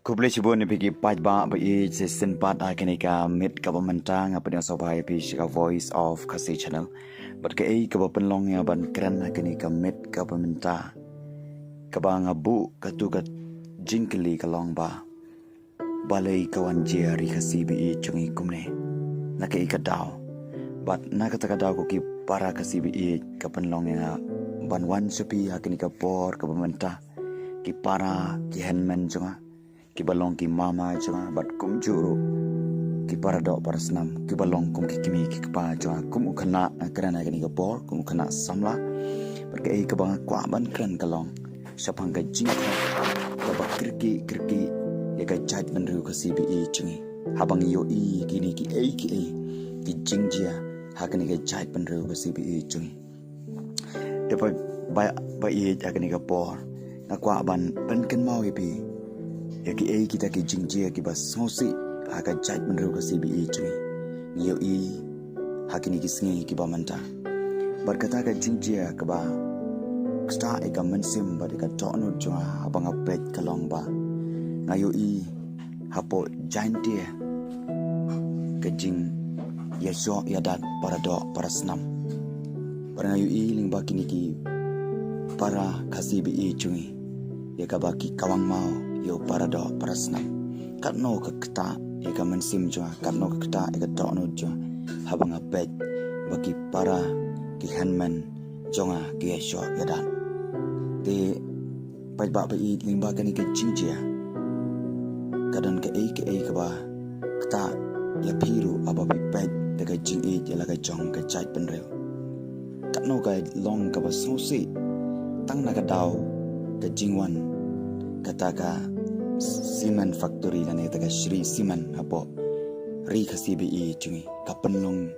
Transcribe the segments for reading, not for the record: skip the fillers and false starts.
Kuble chibon ni pigi paj ba ba I season part akini ka mid ka pamantang apa yang sobai pi ka voice of kasi channel but ka ka penlong ya ban kran akini ka mid ka pamanta ka ba ngabu ka tu ka jingkli ka long ba balai kawan jeri kasi bi chungi kumne na ka daw but na ka daw ko ki para kasi bi ka penlong ya ban wan supi akini ka por ka pamanta ki para ki henmen chunga ki balong ki mama chunga bat kum juru ki paradok parasnam ki balong kum ki kimi ki pa chunga kum khana krana ni ka bor kum khana samla bat ka ka bang kwa ban kran kalong sapang ka jing ka ba kirki ya ka chat ban ru ka cbe chungi habang yo kini ki ki jingjia hakani ka chat ban ru ka cbe chungi de ba hakani ka bor na kwa ban kan mau pi ya ki kita ki jingjia ki bas sosi haka chat menru ka cbe chui yo hakini ki singi ki ba manta berkata ka jingjia ka ba sta ka mensim ba ka tono jwa abang apet kalong ba ngayo hapo jantia ka jing ya so ya dat para do para snam para ngayo ling ba kini ki para ka cbe chui ya ka ba ki kawang mau yo parado parasnam katno ka kta e ka mensim jwa katno ka kta e ka tono jwa habang apet bagi para ki hanman jonga ki sho yadan te pai ba ba limba ka ni ka jinjia kadan ka ka ba kta ya piru aba bi pet de ka jing ya la ka jong ka chai penreu katno ka long ka ba sosi tang na ka daw ka jingwan kata ka Siman Factory kan taga Shri Siman hapo ri khasibi chungi kapenlong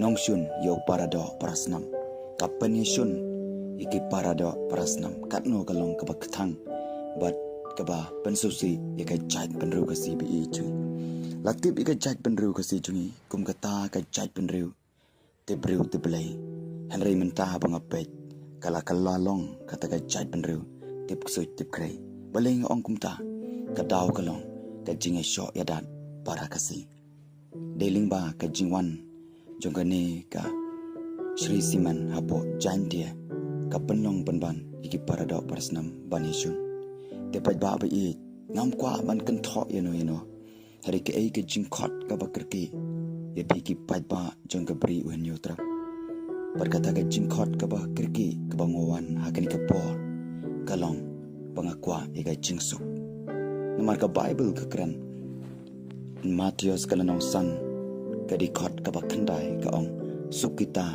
nongshun yo parado parasnam kapen shun iki parado parasnam katno kalong kabakthang bat kaba pensusi yaka chait penru khasibi chungi latip ika chait penru khasi chungi kum kata ka chait penru tebreu teblai hanrei mentah bang apet kala long kata ka chait penru tip ksoi tip krai baleng ong kumta ka daw kalong ka jinga sho yadan para kasi deling ba ka jingwan jongane ka Shri Siman hapo jantia ka penlong penban iki para daw parasnam banishun te paj ba ba nam kwa ban kan tho yeno hari ke ka jingkhot ka bakrki ye bi ki paj ba jong ka bri wen yotra berkata ka jingkhot ka bakrki ka bangowan hakani ka por kalong pangakwa ika jingsuk namar ka Bible ka kran Matius kalanong san kadi khot ka bakhandai ka ong sukita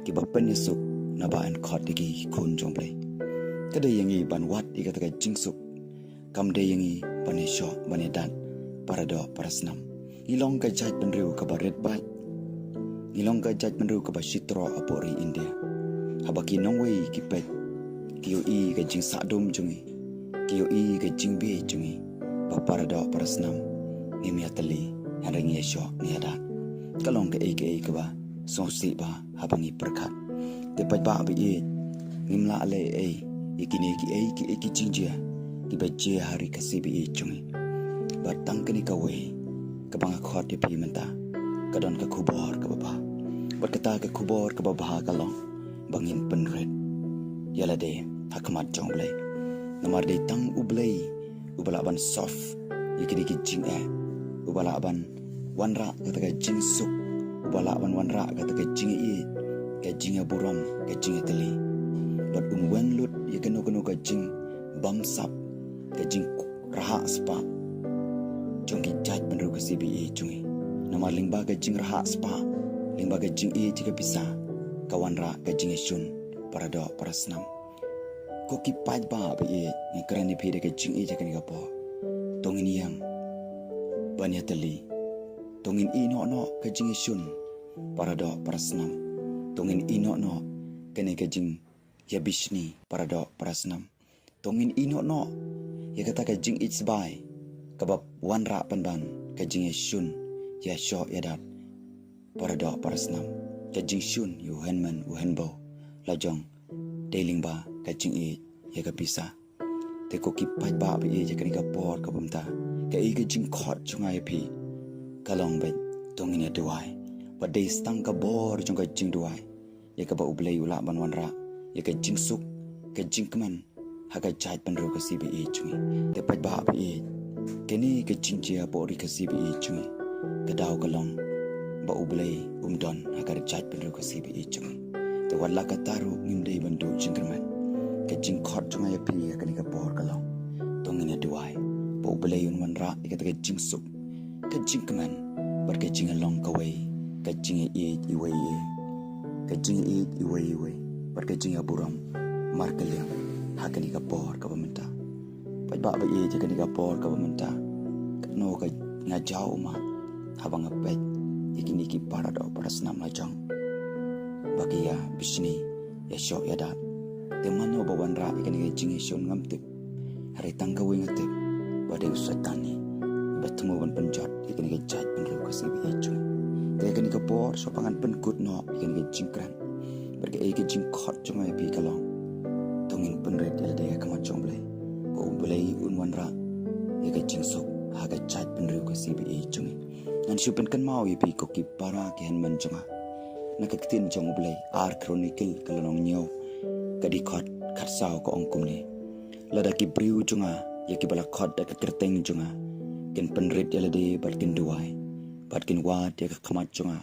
ki ba penisuk na ba an khot igi khun jomble kada yangi ban wat ika ka jingsuk kam de yangi panisho banedan parado parasnam ilong ka jaj penriu ka ba red bite ilong ka jaj penriu ka ba shitro apori India habaki nongwei ki pet kiyo ka jing sadom jungi kiyo ka jing be jungi pa parado parasnam ngimiatali hanring yesho niada kalong ka ka ba so si ba habangi perkat te pa ba bi ngimla ale ikini ki jingjia ki ba je hari ka sibi jungi batang kini ka we ka bang khot te pi menta kadon ka khubor ka ba berkata ka khubor ka ba kalong bangin penret yala de hakmat jongle namar de tang ublei ubalaban soft yikidi ki jing ubalaban wanra kata jing suk ubalaban wanra kata jing ka jing burom ka jing teli bat wen lut yikeno ka jing bam sap ka jing raha spa jongi jaj benru ka cbe jungi namar lingba ka jing raha spa lingba ka jing jika bisa kawanra ka jing shun parado parasnam koki paj ba ba ni krani phide ke jing jakan ga po tongin yang banyatali tongin no ke jing shun parado parasnam tongin no kene ke jing yabishni parado parasnam tongin no ya kata ke jing itsbai kabab wanra pandan ke jing shun ya sho yadat parado parasnam ke jing shun yu henman u henbo lajong deling ba kacing ya ka bisa te ko ki pai ba ba e je kani ka por ka bumta ka e ka jing khot chungai phi ka long be tong ine duai ba de stang ka bor chung ka jing duai ye ka ba ublei ula ban wan ra ye ka jing suk ka jing kman ha ka jai pan ro ka si be e chungi te pai ba ba e ke ni ka jing chia bo ri ka si be e chungi ka daw ka long ba ublei don ha ka jai pan ro ka si be e chungi te wala ka taru ngim dei ban do jing kman ka jing khot chungai phi ka ni ka por ka long tong ine duai ba ublei un wan ra ka ta ka jing suk ka jing kman bar ka jing along ka wei ka jing e i wei ka jing e i wei bar ka jing aburam mar ka liang ha ka ni ka por ka bamenta pai ba ba e je ka ni ka por ka bamenta no ka nga jao ma habang apet ikini ki parado parasnam la jang bagia bisni ya sho ya da te mano ba wan ra ikani ka jing shon ngam te hari tangka wing te ba de usatani batmu ban penjat ikani ka jat pen ru ka sibi chu te ikani ka por so pangan pen kut no ikani ka jing kran berke e ka jing khot chungai pi ka long tongin pen red ya de ka ma chong blai ko blai un wan ra e ka jing sok ha ka jat pen ru ka sibi chu nan shu pen kan mau pi ko ki para ke han man chunga na ka tin chong blai ar chronicle ka long nyo ka di khot khat sao ko ong kum ni lada ki briu chunga ye ki bala khot da ka kerteng chunga ken pen red ya de bat kin duai bat kin wa te ka khamat chunga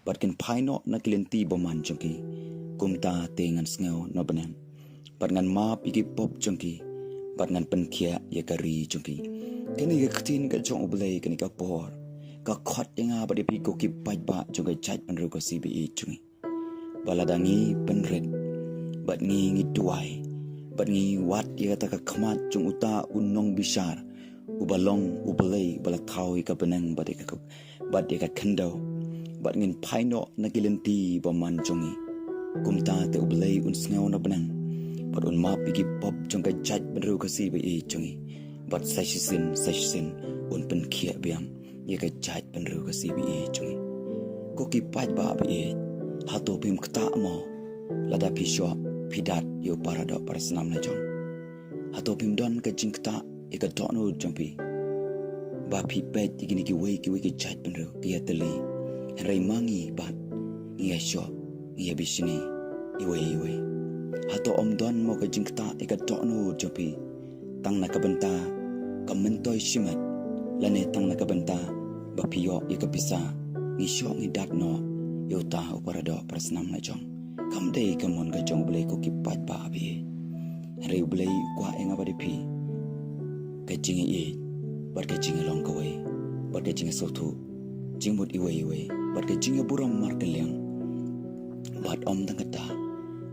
bat kin phaino na kilenti boman chungki kumta tengan sngo no banan bat ngan ma pi ki pop chungki bat ngan pen khia ye ka ri chungki keni ka ktin ka chong blai keni ka por ka khot nga ba de pi ko ki pai ba chunga chat pen ru ko cbe chungi baladangi pen red bat ngi duai bat ngi wat ye ta ka khamat chung uta unong bisar ubalong ubalai bala thau ka benang bat ka khando bat ngin phaino na kilenti boman chungi kumta te ubalai un sneo na benang bat un ma pi ki pop chung ka chat pen ru ko cbe chungi bat session un pen khia biam ye ka chat pen ru ka cbe chungi ko ki pai ba be ha to pim kta mo lada pi sho pidat yo parado parasnam na jong hato pim don ka jingta e ka dono jompi ba pi pet igini ki wei ki chat penro ki ateli rai mangi bat ngia sho ngia bisini iwe hato om don mo ka jingta e ka dono jompi tang na ka benta ka mentoi shimat lane tang na ka benta ba piyo e ka pisa ngi sho ngi dat no yo ta parado parasnam na jong kam dei kamon ga jong blai ko ki pat ba bi re blai kwa enga ba de pi ka jing e bar ka jing long ko wei bar ka jing so thu jing mut iwe bar ka jing buram mar ka leng bat om dang ta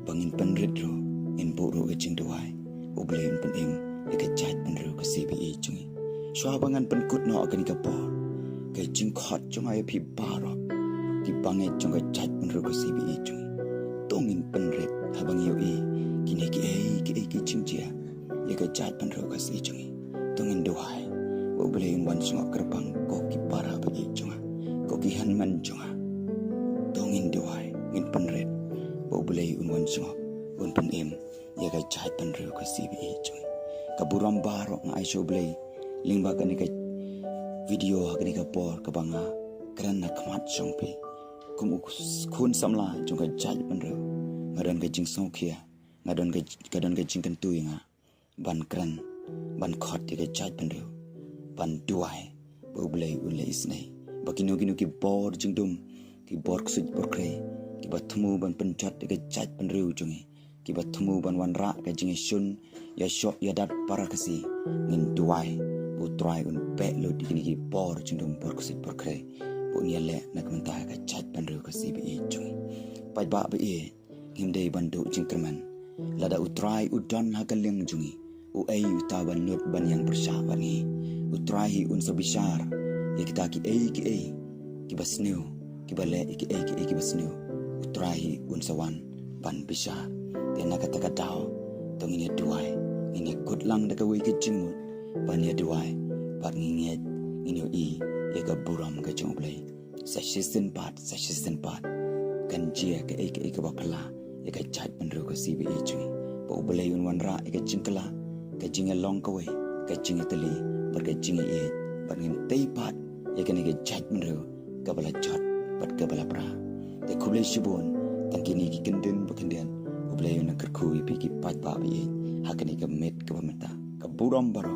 bangin pen red ro in bu ro ga jing duai o blai pen em e ka chat pen ro ka cbe chung shwa bangan pen kut no ka ni ka por ka jing khot chung ai pi ba ro ki bangai chung ka chat pen ro ka cbe chung tongin pen red habang yo e kini ki chingchia ye ka chat pen ro ka si chung tongin duai o blai wan sung kerbang ko ki para ba e chung ko ki han man chung tongin duai in pen red o blai wan sung un pen em ye ka chat pen ro ka si be chung ka buram baro ngai so blai lingba ka ni ka video ka ni ka por ka banga kran na khamat chung pe kum khun samla chung ka chat pen ro ngadon ka jing song khia ngadon ka jing kan tu nga ban kran ban khot ka chat pen ro ban duai bo blai ule isnai bakino ki bor jing dum ki bor ksut bor kre ki bathmu ban pen chat ka chat pen ro chungi ki bathmu ban wan ra ka jing shun ya shok ya dat para kasi ngin duai bu try un pe lo ki bor jing dum bor ksut bor kre bo nia le na kamta ka chat pen ro ka cbe chungi pai ba ba e himdei bandu jingkerman lada utrai udon hakaleng jungi u ai uta ban not ban yang bersha bani utrai un sabishar ye kita ki ki basneu ki bale ki basneu utrai un sawan ban bishar tena kata dau tongine duai ini kutlang daga wei ki jingmut ban ya duai ban nginget ino e ka buram ka jongblai session part kan jia ka bakla ka chat pen ro ka cbe chui bo blai un wan ra ka jingkala ka jinga long ka we ka jinga tali pat ka jinga e pat ngin tei pat ya ka ni ka jaj mro ka bala jot pat ka bala pra te kuble shibun tan kini ki kendin bakendian uble yo na kerku pi ki pat ba bi ha ka ni ka met ka mata ka buram baro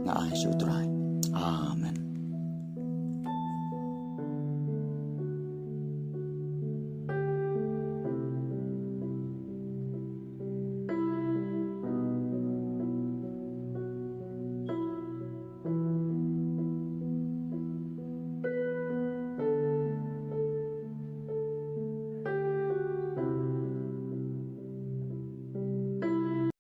nga ai su trai amen